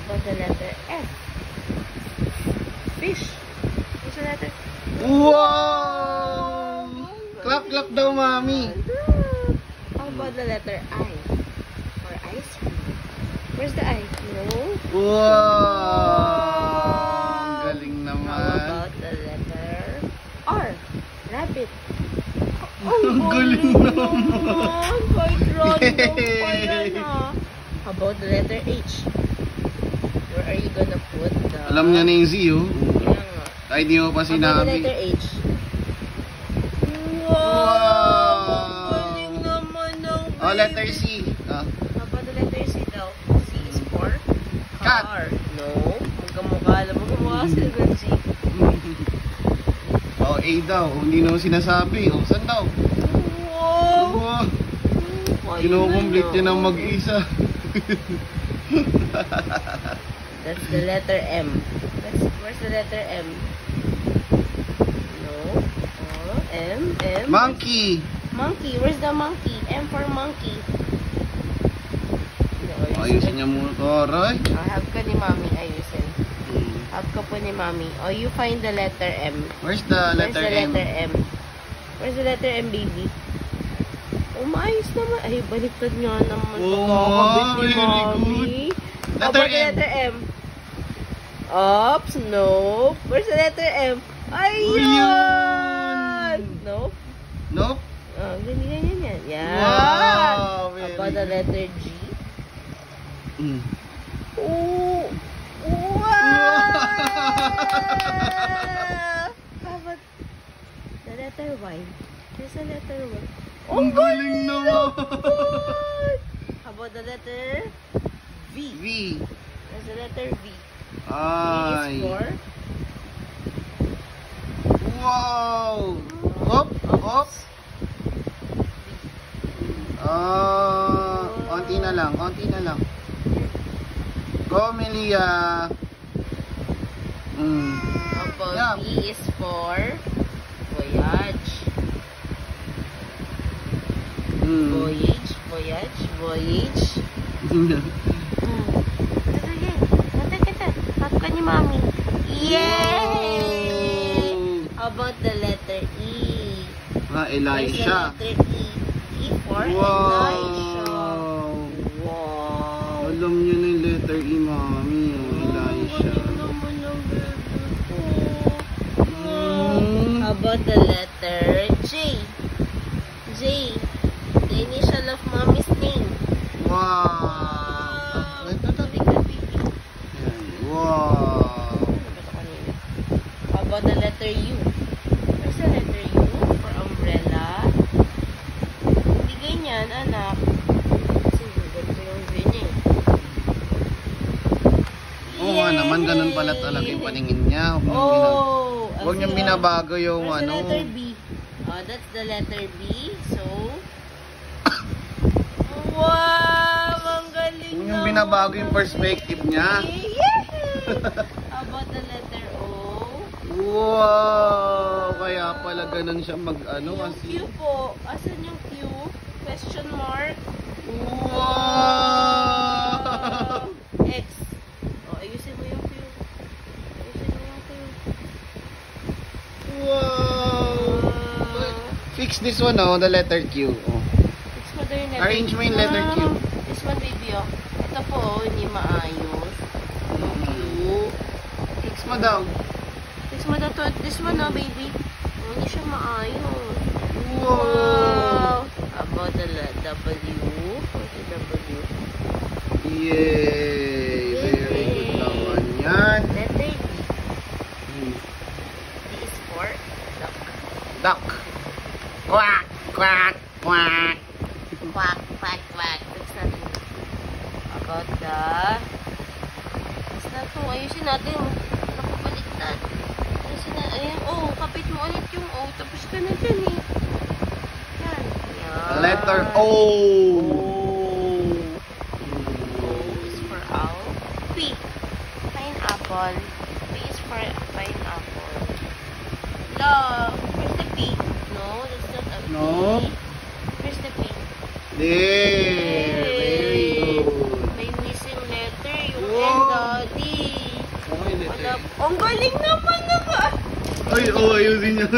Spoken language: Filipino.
about the letter F? Fish. What's the letter? Wow! Clap, clap daw, mami. How about the letter I? For ice cream. Where's the I? No. Wow! Galing How naman. about the letter R? Rabbit. Ang galing naman. Quite random pa yan, ha? How about the letter H? Where are you gonna put the... Alam niya na yung Z, oh. Kaya nga. Kahit di mo pa How about the sinabi. letter H? Wow! Galing naman ng Oh, letter C. Ah. How about the letter C daw? C is for Cat. car. No. Magkamukha lang. Magkamukha sila ng C. Oh, A daw. Hindi na sinasabi. Oh, saan daw? Wow! Wow! Ayun Kinukomplete niya na. ng mag-isa. That's the letter M. Where's the letter M? No. Oh, M. Monkey! Monkey. Where's the monkey? M for monkey. No, Ayusin niya muna to, Roy. Help ka ni Mami ayusin. Help ka po ni Mami. Oh, you find the letter M. Where's the letter M? Where's the letter M, baby? Oh, maayos naman. Ay, baliktad nga naman. Oh, Nakakabit ni very Mami. good. How Letter about the M. letter M? Oops, no. Where's the letter M? Ayun! No? Nope. Oh, ganyan yan. Yan. Wow, How about the letter G? Mm. Oh! Wow! How about the letter Y? There's a letter Y. Ang galing naman. How about the letter V? V. There's the letter V. V Ay. is for Wow. Hop, hop. Konti na lang, konti na lang. Go, Melia. How about Yeah. V is for voyage. Voyage. Hap ka ni Mami. Yay! How about the letter E? Elisha. There's the letter E. E for Elisha. Wow. Alam niyo na yung letter E, mami. Elisha. Naman ang letter ko. How about the letter J? J. The initial of Mommy's name. Wow. Wow. How about the letter U? Where's the letter U for umbrella? Hindi ganyan, anak. Kasi ganito yung V niya eh. Oo nga naman, ganun pala talaga yung paningin niya. Huwag niyong binabago yung Where's ano. the letter B? Oh, that's the letter B. So, wow! Ang galing Huwag niyong binabago yung perspective niya. How about the letter O? Wow! Kaya pala ganun siya mag-ano Yung kasi. Q po. Asan yung Q? Question mark? Wow! X. Oh, ayusin mo yung Q. Ayusin mo yung Q. Wow! Fix this one, oh, the letter Q. Oh. Fix mo daw yung letter Arrange mo yung letter Q. This one, baby, oh. Ito po, oh, hindi maayos. Yung Q. Fix mo daw. Fix mo daw to. This one, oh, baby. Oh, hindi siya maayos. Wow! How about the W? What's the W? Yay! Very good naman yan. Letter D. D is for duck. Duck. Quack! Quack! Quack! Quack, quack, quack. Fix natin. About the... Fix natin. Ayusin natin. Nakabaliktad. Ayusin natin. Ayan. Oh, kapit mo ulit yung O. Tapos ka na dyan eh. Yan. Yan. Letter O. O is for owl. P. Pineapple. P is for pineapple. Love. Where's the P? No, that's not a P. No. Where's the P? There. Very good. May missing letter. Yung Wow. N, Ang galing naman naka. Ay, ayusin niya.